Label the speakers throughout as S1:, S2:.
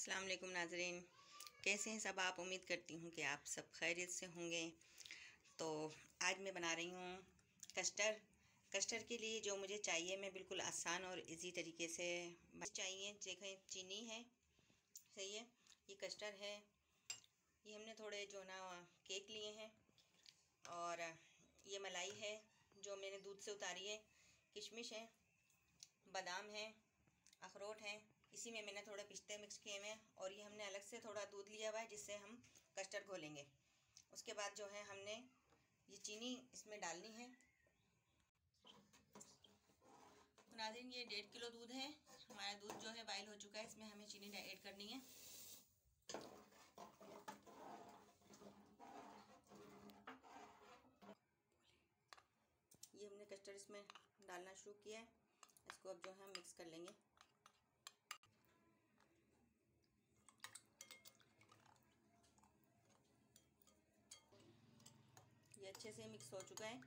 S1: अस्सलाम वालेकुम नाज़रीन, कैसे हैं सब आप। उम्मीद करती हूँ कि आप सब खैरियत से होंगे। तो आज मैं बना रही हूँ कस्टर्ड के लिए जो मुझे चाहिए मैं बिल्कुल आसान और इजी तरीके से चाहिए। देखें, चीनी है, सही है, ये कस्टर्ड है, ये हमने थोड़े जो ना केक लिए हैं, और ये मलाई है जो मैंने दूध से उतारी है, किशमिश है, बादाम है, अखरोट है, इसी में मैंने थोड़े पिस्ते मिक्स किए हुए हैं, और ये हमने अलग से थोड़ा दूध लिया हुआ है जिससे हम कस्टर्ड घोलेंगे। उसके बाद जो है हमने ये चीनी इसमें डालनी है। तो नाज़रीन, ये 1.5 किलो दूध है, हमारा दूध जो है बॉयल हो चुका है, इसमें हमें चीनी ऐड करनी है। ये हमने कस्टर्ड इसमें डालना शुरू किया है, इसको अब जो है हम मिक्स कर लेंगे। ये अच्छे से मिक्स हो चुका है,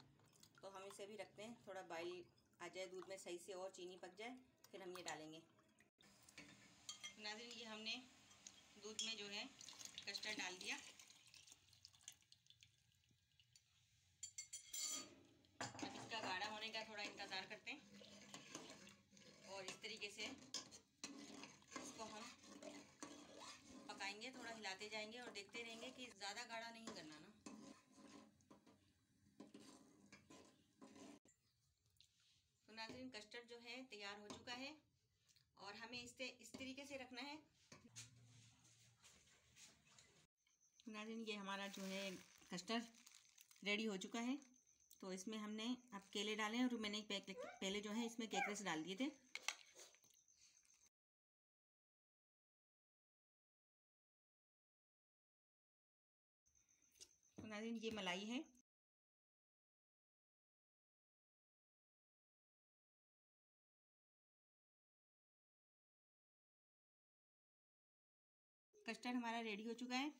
S1: तो हम इसे भी रखते हैं, थोड़ा बॉईल आ जाए दूध में सही से और चीनी पक जाए, फिर हम ये डालेंगे। नाज़रीन, ये हमने दूध में जो है कस्टर्ड डाल दिया। अब इसका गाढ़ा होने का थोड़ा इंतज़ार करते हैं, और इस तरीके से इसको हम पकाएंगे, थोड़ा हिलाते जाएंगे और देखते रहेंगे कि ज़्यादा गाढ़ा नहीं करना ना। तो नाज़रीन, कस्टर्ड जो है तैयार हो चुका है, और हमें इस तरीके से रखना है। नाज़रीन, ये हमारा जो है कस्टर्ड रेडी हो चुका है, तो इसमें हमने अब केले डाले हैं, और मैंने पहले जो है इसमें केकरेस डाल दिए थे। तो नाज़रीन, ये मलाई है, कस्टर्ड हमारा रेडी हो चुका है।